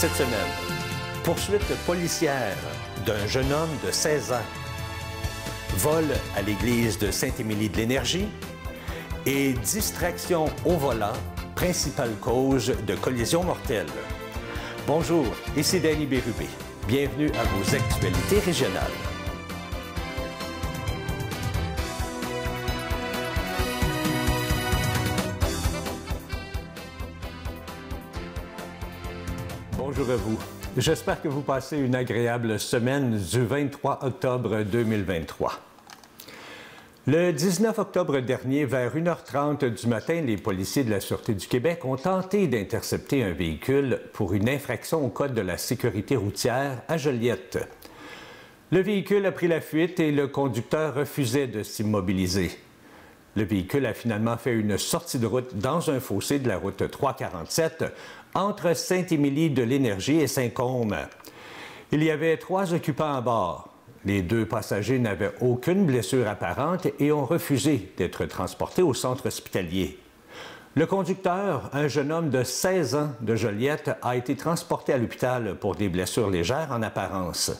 Cette semaine, poursuite policière d'un jeune homme de 16 ans, vol à l'église de Saint-Émilie de l'Énergie et distraction au volant, principale cause de collision mortelle. Bonjour, ici Danny Bérubé. Bienvenue à vos actualités régionales. Bonjour à vous. J'espère que vous passez une agréable semaine du 23 octobre 2023. Le 19 octobre dernier, vers 1h30 du matin, les policiers de la Sûreté du Québec ont tenté d'intercepter un véhicule pour une infraction au Code de la sécurité routière à Joliette. Le véhicule a pris la fuite et le conducteur refusait de s'immobiliser. Le véhicule a finalement fait une sortie de route dans un fossé de la route 347 entre Saint-Émilie de l'Énergie et Saint-Côme. Il y avait 3 occupants à bord. Les 2 passagers n'avaient aucune blessure apparente et ont refusé d'être transportés au centre hospitalier. Le conducteur, un jeune homme de 16 ans de Joliette, a été transporté à l'hôpital pour des blessures légères en apparence.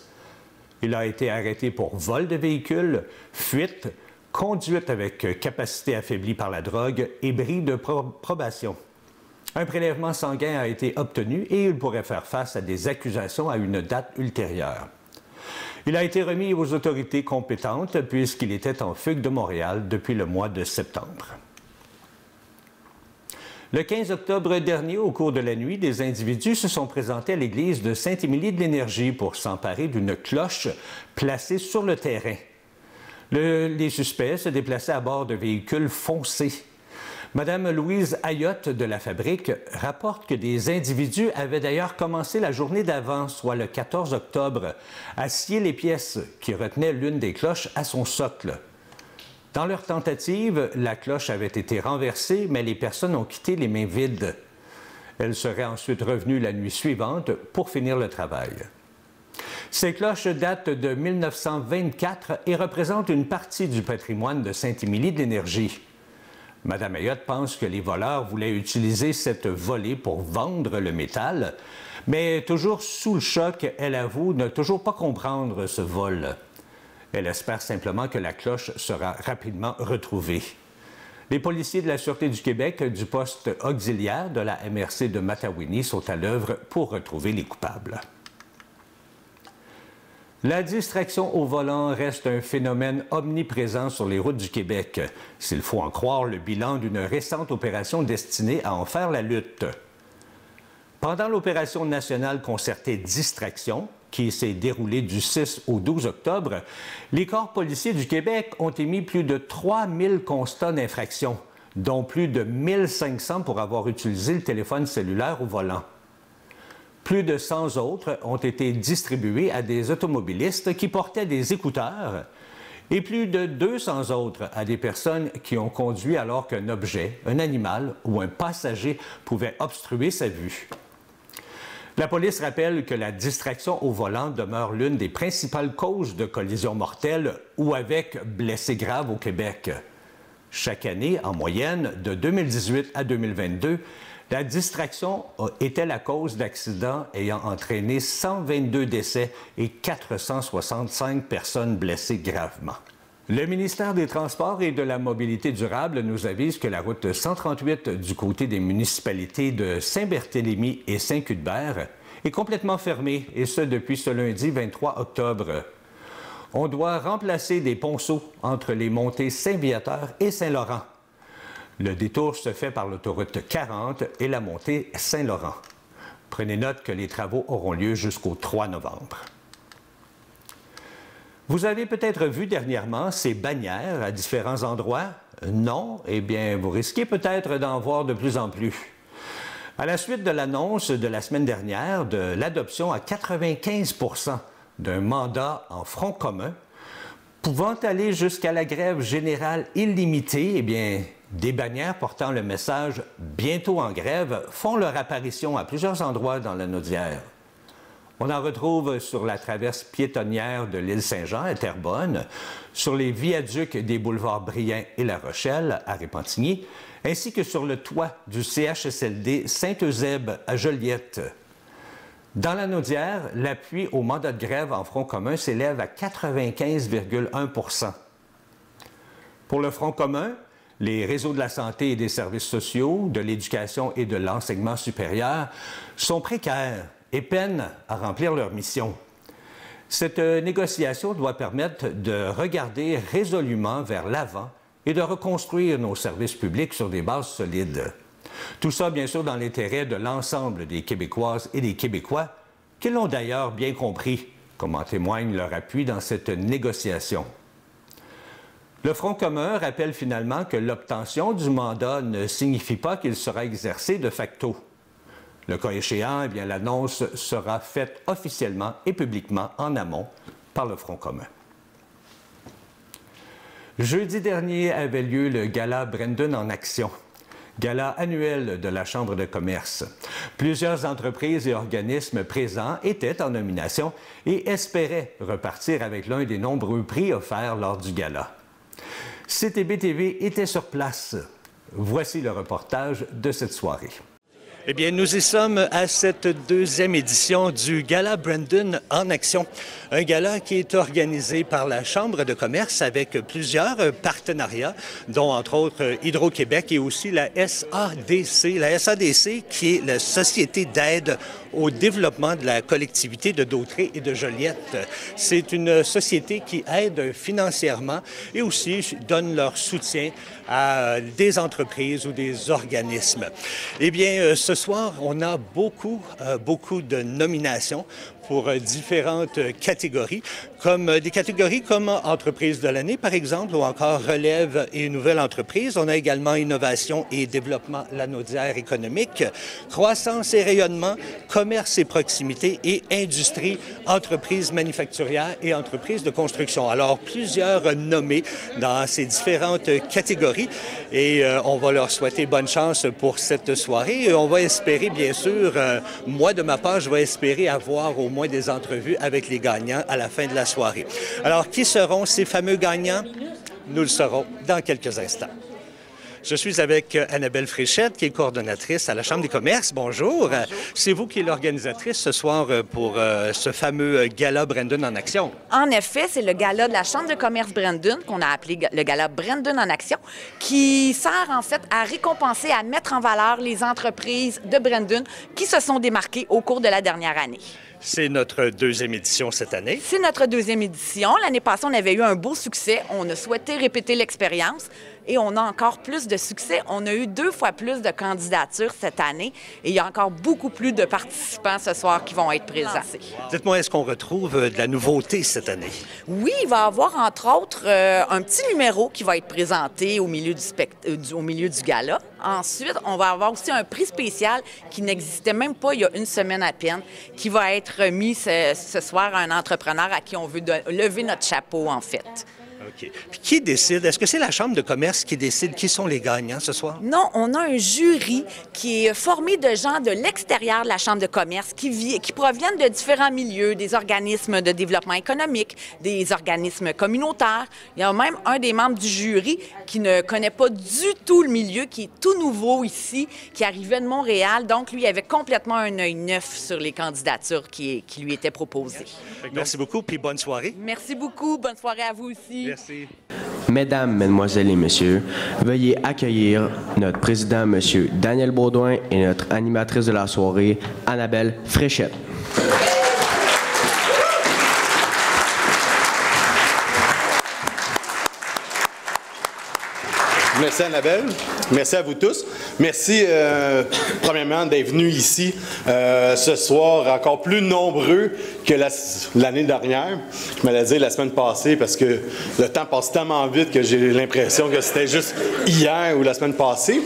Il a été arrêté pour vol de véhicule, fuite, conduite avec capacité affaiblie par la drogue et bris de probation. Un prélèvement sanguin a été obtenu et il pourrait faire face à des accusations à une date ultérieure. Il a été remis aux autorités compétentes puisqu'il était en fugue de Montréal depuis le mois de septembre. Le 15 octobre dernier, au cours de la nuit, des individus se sont présentés à l'église de Saint-Émilie de l'Énergie pour s'emparer d'une cloche placée sur le terrain. Les suspects se déplaçaient à bord de véhicules foncés. Madame Louise Ayotte de la Fabrique rapporte que des individus avaient d'ailleurs commencé la journée d'avant, soit le 14 octobre, à scier les pièces qui retenaient l'une des cloches à son socle. Dans leur tentative, la cloche avait été renversée, mais les personnes ont quitté les mains vides. Elles seraient ensuite revenues la nuit suivante pour finir le travail. Ces cloches datent de 1924 et représentent une partie du patrimoine de Saint-Émilie de l'Énergie. Madame Ayotte pense que les voleurs voulaient utiliser cette volée pour vendre le métal, mais toujours sous le choc, elle avoue ne toujours pas comprendre ce vol. Elle espère simplement que la cloche sera rapidement retrouvée. Les policiers de la Sûreté du Québec du poste auxiliaire de la MRC de Matawini sont à l'œuvre pour retrouver les coupables. La distraction au volant reste un phénomène omniprésent sur les routes du Québec, s'il faut en croire le bilan d'une récente opération destinée à en faire la lutte. Pendant l'opération nationale concertée Distraction, qui s'est déroulée du 6 au 12 octobre, les corps policiers du Québec ont émis plus de 3000 constats d'infraction, dont plus de 1500 pour avoir utilisé le téléphone cellulaire au volant. Plus de 100 autres ont été distribués à des automobilistes qui portaient des écouteurs et plus de 200 autres à des personnes qui ont conduit alors qu'un objet, un animal ou un passager pouvait obstruer sa vue. La police rappelle que la distraction au volant demeure l'une des principales causes de collisions mortelles ou avec blessés graves au Québec. Chaque année, en moyenne, de 2018 à 2022, la distraction était la cause d'accidents ayant entraîné 122 décès et 465 personnes blessées gravement. Le ministère des Transports et de la Mobilité durable nous avise que la route 138 du côté des municipalités de Saint-Barthélemy et Saint-Cuthbert est complètement fermée, et ce depuis ce lundi 23 octobre. On doit remplacer des ponceaux entre les montées Saint-Viateur et Saint-Laurent. Le détour se fait par l'autoroute 40 et la montée Saint-Laurent. Prenez note que les travaux auront lieu jusqu'au 3 novembre. Vous avez peut-être vu dernièrement ces bannières à différents endroits? Non? Eh bien, vous risquez peut-être d'en voir de plus en plus. À la suite de l'annonce de la semaine dernière de l'adoption à 95% d'un mandat en front commun, pouvant aller jusqu'à la grève générale illimitée, eh bien, des bannières portant le message « Bientôt en grève » font leur apparition à plusieurs endroits dans la Naudière. On en retrouve sur la traverse piétonnière de l'île Saint-Jean à Terrebonne, sur les viaducs des boulevards Brien et La Rochelle à Repentigny, ainsi que sur le toit du CHSLD Saint-Eusèbe à Joliette. Dans la Naudière, l'appui au mandat de grève en Front commun s'élève à 95,1 %. Pour le Front commun, les réseaux de la santé et des services sociaux, de l'éducation et de l'enseignement supérieur sont précaires et peinent à remplir leur mission. Cette négociation doit permettre de regarder résolument vers l'avant et de reconstruire nos services publics sur des bases solides. Tout ça, bien sûr, dans l'intérêt de l'ensemble des Québécoises et des Québécois, qui l'ont d'ailleurs bien compris, comme en témoigne leur appui dans cette négociation. Le Front commun rappelle finalement que l'obtention du mandat ne signifie pas qu'il sera exercé de facto. Le cas échéant, eh bien, l'annonce sera faite officiellement et publiquement en amont par le Front commun. Jeudi dernier avait lieu le Gala Brandon en action, gala annuel de la Chambre de commerce. Plusieurs entreprises et organismes présents étaient en nomination et espéraient repartir avec l'un des nombreux prix offerts lors du gala. CTB-TV était sur place. Voici le reportage de cette soirée. Eh bien, nous y sommes à cette deuxième édition du Gala Brandon en action. Un gala qui est organisé par la Chambre de commerce avec plusieurs partenariats, dont entre autres Hydro-Québec et aussi la SADC. La SADC qui est la Société d'aide au développement de la collectivité de Dautrey et de Joliette. C'est une société qui aide financièrement et aussi donne leur soutien à des entreprises ou des organismes. Eh bien, ce soir, on a beaucoup de nominations pour différentes catégories, comme des catégories comme entreprise de l'année, par exemple, ou encore relève et nouvelle entreprise. On a également innovation et développement lanaudière économique, croissance et rayonnement, commerce et proximité et industrie, entreprise manufacturière et entreprise de construction. Alors, plusieurs nommés dans ces différentes catégories et on va leur souhaiter bonne chance pour cette soirée. Et on va espérer, bien sûr, moi de ma part, je vais espérer avoir au moins des entrevues avec les gagnants à la fin de la soirée. Alors, qui seront ces fameux gagnants? Nous le saurons dans quelques instants. Je suis avec Annabelle Fréchette, qui est coordonnatrice à la Chambre des commerces. Bonjour. Bonjour. C'est vous qui êtes l'organisatrice ce soir pour ce fameux Gala Brandon en action. En effet, c'est le gala de la Chambre de commerce Brandon, qu'on a appelé le Gala Brandon en action, qui sert en fait à récompenser, à mettre en valeur les entreprises de Brandon qui se sont démarquées au cours de la dernière année. C'est notre deuxième édition cette année. C'est notre deuxième édition. L'année passée, on avait eu un beau succès. On a souhaité répéter l'expérience et on a encore plus de succès. On a eu 2 fois plus de candidatures cette année et il y a encore beaucoup plus de participants ce soir qui vont être présents. Dites-moi, est-ce qu'on retrouve de la nouveauté cette année? Oui, il va y avoir entre autres un petit numéro qui va être présenté au milieu du gala. Ensuite, on va avoir aussi un prix spécial qui n'existait même pas il y a une semaine à peine, qui va être remis ce soir à un entrepreneur à qui on veut lever notre chapeau, en fait. OK. Puis qui décide? Est-ce que c'est la Chambre de commerce qui décide qui sont les gagnants ce soir? Non, on a un jury qui est formé de gens de l'extérieur de la Chambre de commerce qui proviennent de différents milieux, des organismes de développement économique, des organismes communautaires. Il y a même un des membres du jury qui ne connaît pas du tout le milieu, qui est tout nouveau ici, qui arrivait de Montréal. Donc, lui, il avait complètement un œil neuf sur les candidatures qui lui étaient proposées. Merci beaucoup, puis bonne soirée. Merci beaucoup. Bonne soirée à vous aussi. Merci. Mesdames, Mesdemoiselles et Messieurs, veuillez accueillir notre président, M. Daniel Baudouin, et notre animatrice de la soirée, Annabelle Fréchette. Merci Annabelle. Merci à vous tous. Merci premièrement d'être venus ici ce soir encore plus nombreux que l'année dernière. Je me l'ai dit la semaine passée parce que le temps passe tellement vite que j'ai l'impression que c'était juste hier ou la semaine passée.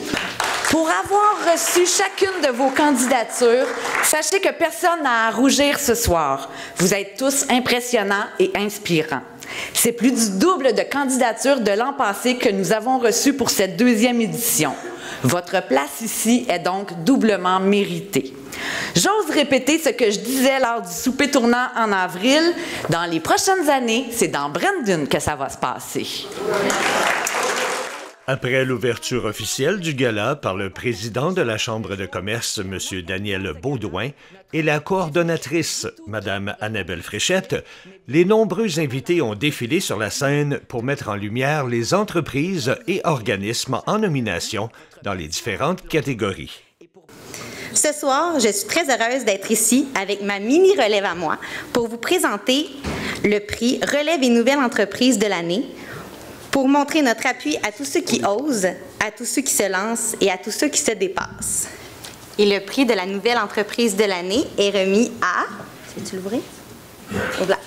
Pour avoir reçu chacune de vos candidatures, sachez que personne n'a à rougir ce soir. Vous êtes tous impressionnants et inspirants. C'est plus du double de candidatures de l'an passé que nous avons reçues pour cette deuxième édition. Votre place ici est donc doublement méritée. J'ose répéter ce que je disais lors du souper tournant en avril. Dans les prochaines années, c'est dans Brandon que ça va se passer. Après l'ouverture officielle du gala par le président de la Chambre de commerce, M. Daniel Baudouin, et la coordonnatrice, Mme Annabelle Fréchette, les nombreux invités ont défilé sur la scène pour mettre en lumière les entreprises et organismes en nomination dans les différentes catégories. Ce soir, je suis très heureuse d'être ici avec ma mini-relève à moi pour vous présenter le prix Relève et Nouvelle Entreprise de l'année, pour montrer notre appui à tous ceux qui osent, à tous ceux qui se lancent et à tous ceux qui se dépassent. Et le prix de la nouvelle entreprise de l'année est remis à... Veux-tu l'ouvrir? Voilà.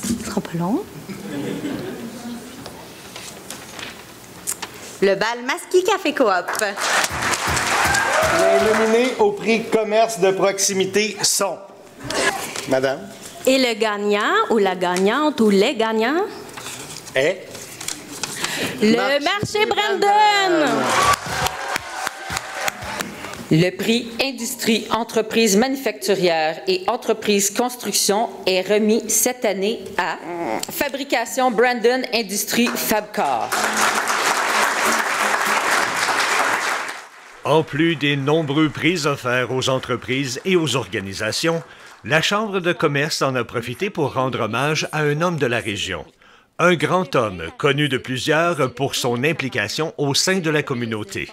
Ce sera pas long. Le bal Masquis Café Coop. Les nominés au prix Commerce de proximité sont... Madame. Et le gagnant ou la gagnante ou les gagnants est... Le marché Brandon. Le prix Industrie, entreprise manufacturière et entreprise construction est remis cette année à Fabrication Brandon Industrie Fabcar. En plus des nombreux prix offerts aux entreprises et aux organisations, la Chambre de commerce en a profité pour rendre hommage à un homme de la région. Un grand homme, connu de plusieurs pour son implication au sein de la communauté.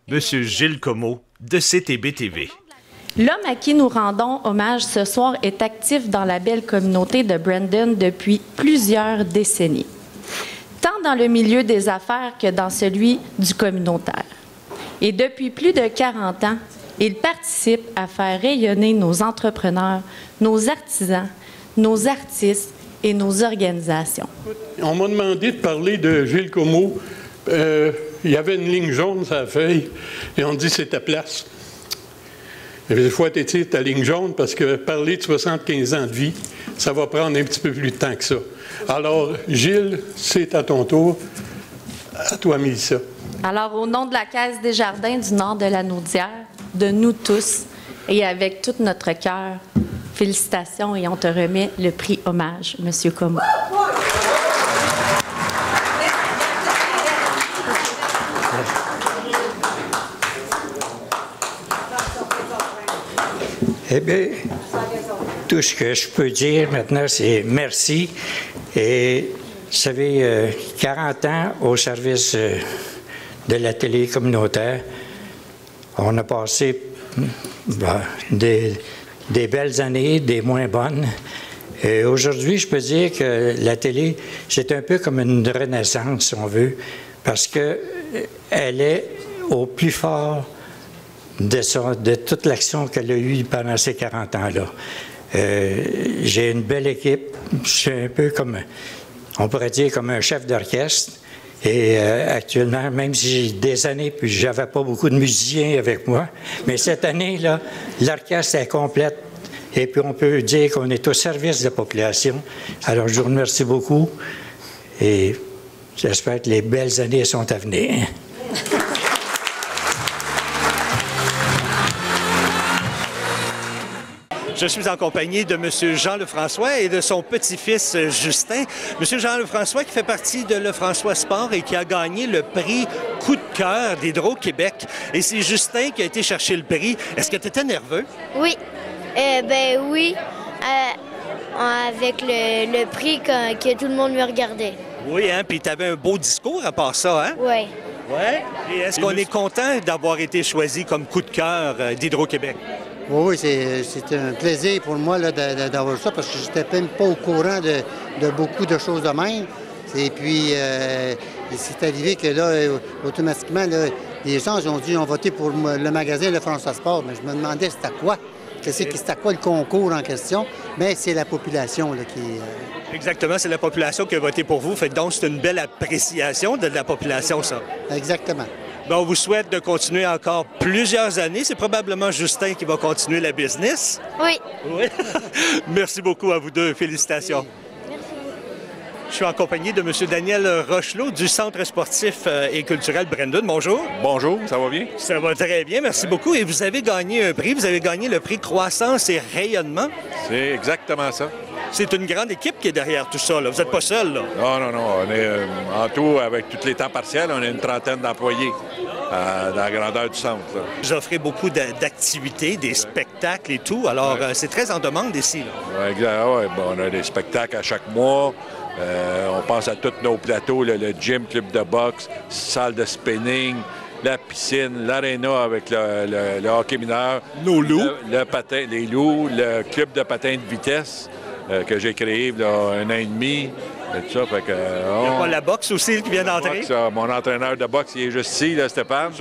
M. Gilles Comeau, de CTB-TV. L'homme à qui nous rendons hommage ce soir est actif dans la belle communauté de Brandon depuis plusieurs décennies, tant dans le milieu des affaires que dans celui du communautaire. Et depuis plus de 40 ans, il participe à faire rayonner nos entrepreneurs, nos artisans, nos artistes et nos organisations. On m'a demandé de parler de Gilles Comeau. Il y avait une ligne jaune sur la feuille et on dit c'est ta place. Il faut étirer ta ligne jaune parce que parler de 75 ans de vie, ça va prendre un petit peu plus de temps que ça. Alors, Gilles, c'est à ton tour. À toi, Mélissa. Alors, au nom de la Caisse des Jardins du Nord de la Naudière, de nous tous, et avec tout notre cœur, félicitations et on te remet le prix hommage, M. Comeau. Eh bien, tout ce que je peux dire maintenant, c'est merci. Et vous savez, 40 ans au service de la télé communautaire, on a passé des belles années, des moins bonnes. Et aujourd'hui, je peux dire que la télé, c'est un peu comme une renaissance, si on veut, parce qu'elle est au plus fort de toute l'action qu'elle a eue pendant ces 40 ans-là. J'ai une belle équipe. Je suis un peu comme, on pourrait dire, comme un chef d'orchestre. Et actuellement, même si j'ai des années, puis j'avais pas beaucoup de musiciens avec moi, mais cette année-là, l'orchestre est complète. Et puis on peut dire qu'on est au service de la population. Alors je vous remercie beaucoup et j'espère que les belles années sont à venir. Je suis en compagnie de M. Jean Lefrançois et de son petit-fils Justin. M. Jean Lefrançois qui fait partie de Lefrançois Sport et qui a gagné le prix Coup de cœur d'Hydro-Québec. Et c'est Justin qui a été chercher le prix. Est-ce que tu étais nerveux? Oui. Oui. Avec le prix que tout le monde me regardait. Oui, hein? Puis tu avais un beau discours à part ça, hein? Oui. Oui. Et est-ce qu'on est content d'avoir été choisi comme coup de cœur d'Hydro-Québec? Oui, c'est un plaisir pour moi d'avoir ça parce que je n'étais même pas au courant de beaucoup de choses de même. Et puis, c'est arrivé que là, automatiquement, là, les gens ont dit, ont voté pour le magasin Lefrançois Sport. Mais je me demandais c'était quoi? C'était quoi le concours en question? Mais c'est la population là, qui... Exactement, c'est la population qui a voté pour vous. Fait donc, c'est une belle appréciation de la population, ça. Exactement. Bien, on vous souhaite de continuer encore plusieurs années. C'est probablement Justin qui va continuer la business. Oui. Oui. Merci beaucoup à vous deux. Félicitations. Merci. Je suis en compagnie de M. Daniel Rochelot du Centre sportif et culturel Brandon. Bonjour. Bonjour, ça va bien? Ça va très bien, merci beaucoup. Et vous avez gagné un prix, vous avez gagné le prix Croissance et Rayonnement. C'est exactement ça. C'est une grande équipe qui est derrière tout ça, là. Vous n'êtes pas seul, là? Non. On est, en tout, avec tous les temps partiels, on a une trentaine d'employés dans la grandeur du centre. Là. Vous offrez beaucoup d'activités, des spectacles et tout. Alors, c'est très en demande ici, là. Ouais, on a des spectacles à chaque mois. On pense à tous nos plateaux, le gym, club de boxe, salle de spinning, la piscine, l'aréna avec le hockey mineur. Nos loups. Le patin, les loups, le club de patin de vitesse que j'ai créé il y a 1 an et demi. Et tout ça, fait que, il y a pas la boxe aussi qui vient d'entrer? Mon entraîneur de boxe, il est juste ici, là, Stéphane.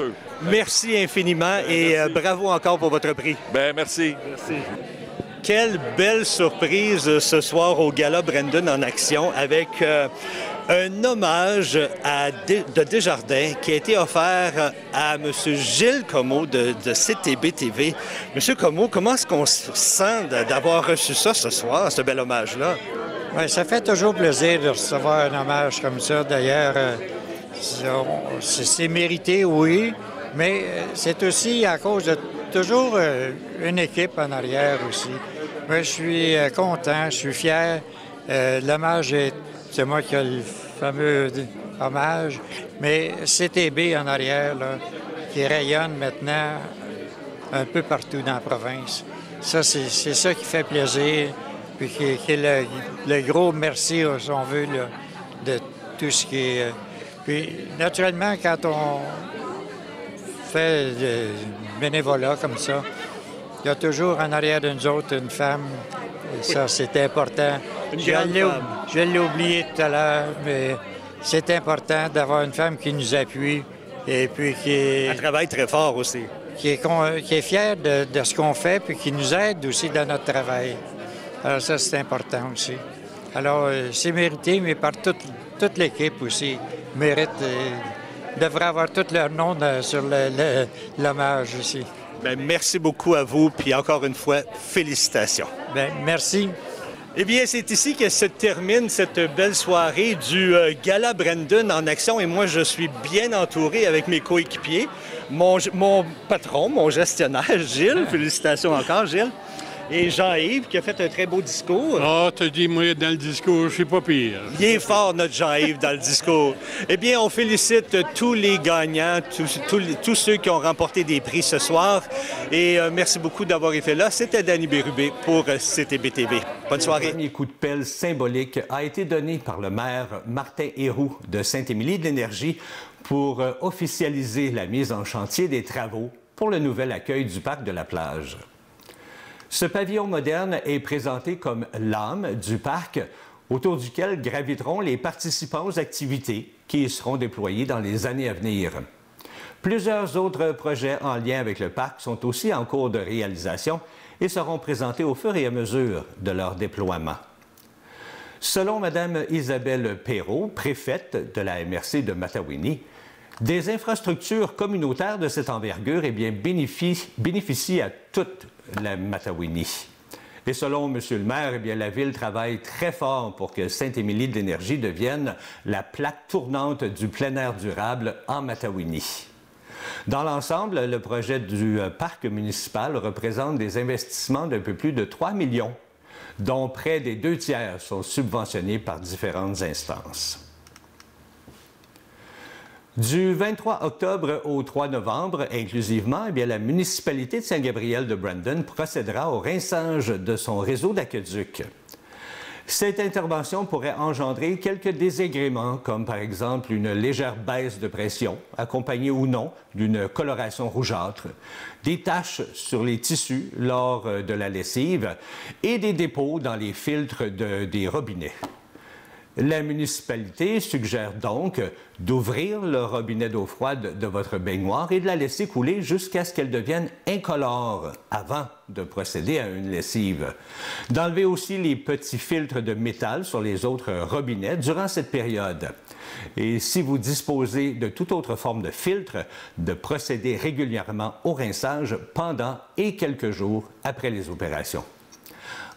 Merci infiniment et bravo encore pour votre prix. Bien, merci. Merci. Quelle belle surprise ce soir au Gala Brandon en action avec un hommage de Desjardins qui a été offert à M. Gilles Comeau de CTB-TV. M. Comeau, comment est-ce qu'on se sent d'avoir reçu ça ce soir, ce bel hommage-là? Bien, ça fait toujours plaisir de recevoir un hommage comme ça. D'ailleurs, c'est mérité, oui, mais c'est aussi à cause de toujours une équipe en arrière aussi. Moi, je suis content, je suis fier. L'hommage, c'est moi qui ai le fameux hommage, mais CTB en arrière, là, qui rayonne maintenant un peu partout dans la province. Ça, c'est ça qui fait plaisir, puis qui est le gros merci, si on veut, là, de tout ce qui est... Puis, naturellement, quand on fait du bénévolat comme ça, il y a toujours en arrière de nous autres une femme. Et ça, c'est important. Je l'ai oublié tout à l'heure, mais c'est important d'avoir une femme qui nous appuie et puis qui est... Elle travaille très fort aussi. Qui est fière de ce qu'on fait puis qui nous aide aussi dans notre travail. Alors ça, c'est important aussi. Alors, c'est mérité, mais par toute l'équipe aussi mérite... devrait avoir tout leur nom sur l'hommage aussi. Bien, merci beaucoup à vous, puis encore une fois, félicitations. Bien, merci. Eh bien, c'est ici que se termine cette belle soirée du Gala Brandon en action, et moi, je suis bien entouré avec mes coéquipiers. Mon patron, mon gestionnaire, Gilles, félicitations encore, Gilles. Et Jean-Yves, qui a fait un très beau discours. Ah, t'as dit, moi, dans le discours, je suis pas pire. Il est fort, notre Jean-Yves, dans le discours. Eh bien, on félicite tous les gagnants, tous ceux qui ont remporté des prix ce soir. Et merci beaucoup d'avoir été là. C'était Danny Bérubé pour CTB-TV. Bonne soirée. Le premier coup de pelle symbolique a été donné par le maire Martin Héroux de Saint-Émilie-de-l'Énergie pour officialiser la mise en chantier des travaux pour le nouvel accueil du parc de la plage. Ce pavillon moderne est présenté comme l'âme du parc, autour duquel graviteront les participants aux activités qui seront déployées dans les années à venir. Plusieurs autres projets en lien avec le parc sont aussi en cours de réalisation et seront présentés au fur et à mesure de leur déploiement. Selon Mme Isabelle Perrault, préfète de la MRC de Matawini, des infrastructures communautaires de cette envergure bénéficient à toute la Matawini. Et selon M. le maire, la Ville travaille très fort pour que Saint-Émilie-de-l'Énergie devienne la plaque tournante du plein air durable en Matawini. Dans l'ensemble, le projet du parc municipal représente des investissements d'un peu plus de 3 millions, dont près des 2 tiers sont subventionnés par différentes instances. Du 23 octobre au 3 novembre, inclusivement, la municipalité de Saint-Gabriel de Brandon procédera au rinçage de son réseau d'aqueducs. Cette intervention pourrait engendrer quelques désagréments, comme par exemple une légère baisse de pression, accompagnée ou non d'une coloration rougeâtre, des taches sur les tissus lors de la lessive et des dépôts dans les filtres des robinets. La municipalité suggère donc d'ouvrir le robinet d'eau froide de votre baignoire et de la laisser couler jusqu'à ce qu'elle devienne incolore avant de procéder à une lessive. D'enlever aussi les petits filtres de métal sur les autres robinets durant cette période. Et si vous disposez de toute autre forme de filtre, de procéder régulièrement au rinçage pendant et quelques jours après les opérations.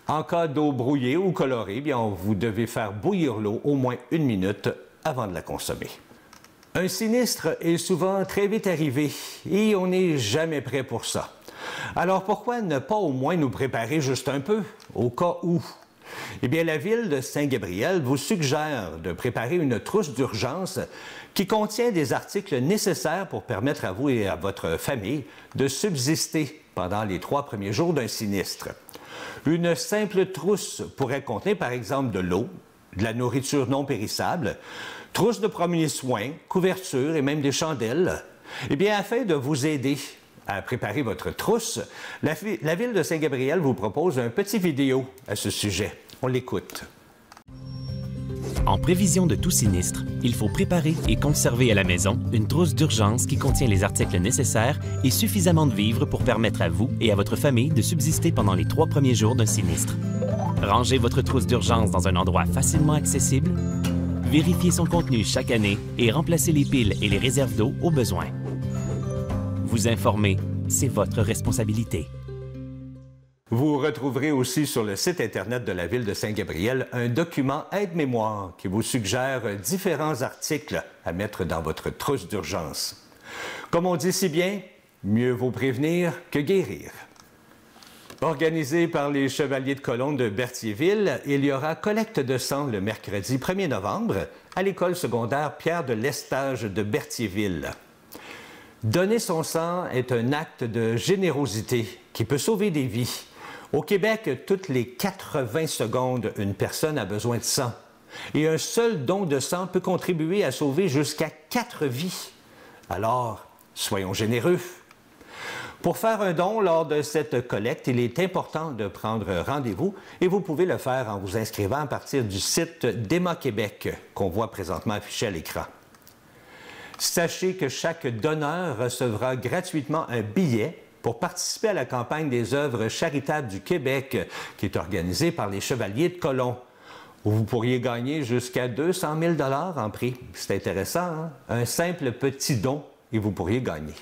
En cas d'eau brouillée ou colorée, bien, vous devez faire bouillir l'eau au moins 1 minute avant de la consommer. Un sinistre est souvent très vite arrivé et on n'est jamais prêt pour ça. Alors pourquoi ne pas au moins nous préparer juste un peu, au cas où? Eh bien, la Ville de Saint-Gabriel vous suggère de préparer une trousse d'urgence qui contient des articles nécessaires pour permettre à vous et à votre famille de subsister pendant les 3 premiers jours d'un sinistre. Une simple trousse pourrait contenir, par exemple, de l'eau, de la nourriture non périssable, trousse de premiers soins, couverture et même des chandelles. Eh bien, afin de vous aider à préparer votre trousse, la Ville de Saint-Gabriel vous propose un petit vidéo à ce sujet. On l'écoute. En prévision de tout sinistre, il faut préparer et conserver à la maison une trousse d'urgence qui contient les articles nécessaires et suffisamment de vivres pour permettre à vous et à votre famille de subsister pendant les 3 premiers jours d'un sinistre. Rangez votre trousse d'urgence dans un endroit facilement accessible. Vérifiez son contenu chaque année et remplacez les piles et les réserves d'eau au besoin. Vous informer, c'est votre responsabilité. Vous retrouverez aussi sur le site Internet de la Ville de Saint-Gabriel un document aide-mémoire qui vous suggère différents articles à mettre dans votre trousse d'urgence. Comme on dit si bien, mieux vaut prévenir que guérir. Organisé par les Chevaliers de Colomb de Berthierville, il y aura collecte de sang le mercredi 1er novembre à l'école secondaire Pierre de Lestage de Berthierville. Donner son sang est un acte de générosité qui peut sauver des vies. Au Québec, toutes les 80 secondes, une personne a besoin de sang. Et un seul don de sang peut contribuer à sauver jusqu'à 4 vies. Alors, soyons généreux. Pour faire un don lors de cette collecte, il est important de prendre rendez-vous et vous pouvez le faire en vous inscrivant à partir du site d'Emma Québec qu'on voit présentement affiché à l'écran. Sachez que chaque donneur recevra gratuitement un billet pour participer à la campagne des œuvres charitables du Québec qui est organisée par les Chevaliers de Colomb. Vous pourriez gagner jusqu'à 200 000 $ en prix. C'est intéressant, hein? Un simple petit don et vous pourriez gagner.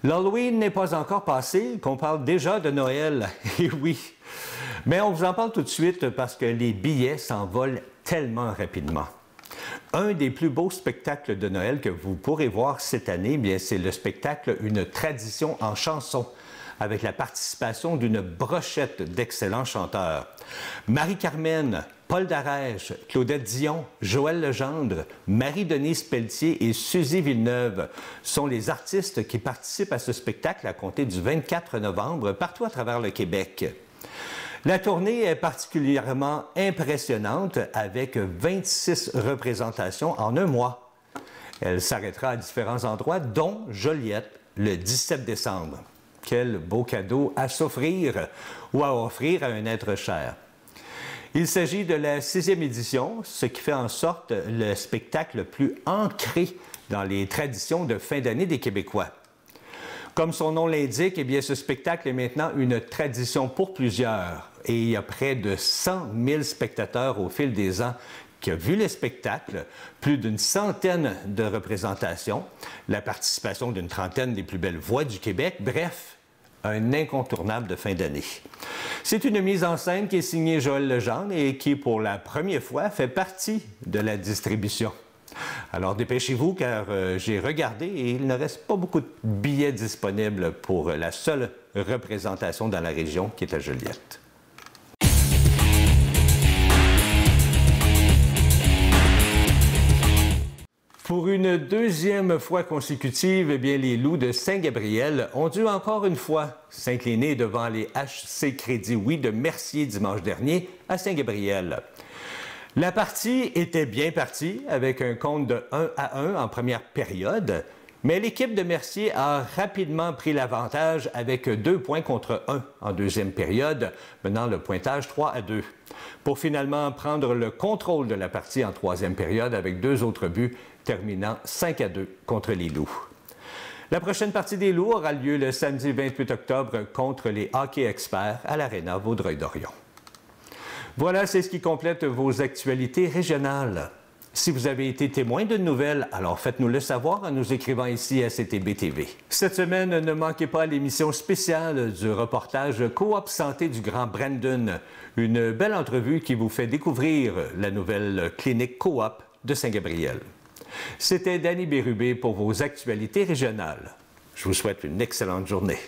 L'Halloween n'est pas encore passé, qu'on parle déjà de Noël. Et oui, mais on vous en parle tout de suite parce que les billets s'envolent tellement rapidement. Un des plus beaux spectacles de Noël que vous pourrez voir cette année, bien, c'est le spectacle Une tradition en chanson, avec la participation d'une brochette d'excellents chanteurs. Marie-Carmen, Paul Darèche, Claudette Dion, Joël Legendre, Marie-Denise Pelletier et Suzy Villeneuve sont les artistes qui participent à ce spectacle à compter du 24 novembre partout à travers le Québec. La tournée est particulièrement impressionnante avec 26 représentations en un mois. Elle s'arrêtera à différents endroits, dont Joliette, le 17 décembre. Quel beau cadeau à s'offrir ou à offrir à un être cher. Il s'agit de la 6e édition, ce qui fait en sorte le spectacle le plus ancré dans les traditions de fin d'année des Québécois. Comme son nom l'indique, eh bien, ce spectacle est maintenant une tradition pour plusieurs. Et il y a près de 100 000 spectateurs au fil des ans qui ont vu le spectacle, plus d'une centaine de représentations, la participation d'une trentaine des plus belles voix du Québec, bref, un incontournable de fin d'année. C'est une mise en scène qui est signée Joël Legendre et qui, pour la première fois, fait partie de la distribution. Alors dépêchez-vous car j'ai regardé et il ne reste pas beaucoup de billets disponibles pour la seule représentation dans la région qui est à Joliette. Pour une deuxième fois consécutive, eh bien, les Loups de Saint-Gabriel ont dû encore une fois s'incliner devant les HC Crédit Oui de Mercier dimanche dernier à Saint-Gabriel. La partie était bien partie avec un compte de 1-1 en première période, mais l'équipe de Mercier a rapidement pris l'avantage avec 2 points contre 1 en deuxième période, menant le pointage 3-2, pour finalement prendre le contrôle de la partie en troisième période avec 2 autres buts, terminant 5-2 contre les Loups. La prochaine partie des Loups aura lieu le samedi 28 octobre contre les Hockey Experts à l'Aréna Vaudreuil-Dorion. Voilà, c'est ce qui complète vos actualités régionales. Si vous avez été témoin d'une nouvelle, alors faites-nous le savoir en nous écrivant ici à CTB-TV. Cette semaine, ne manquez pas l'émission spéciale du reportage Coop Santé du Grand Brandon, une belle entrevue qui vous fait découvrir la nouvelle clinique Coop de Saint-Gabriel. C'était Danny Bérubé pour vos actualités régionales. Je vous souhaite une excellente journée.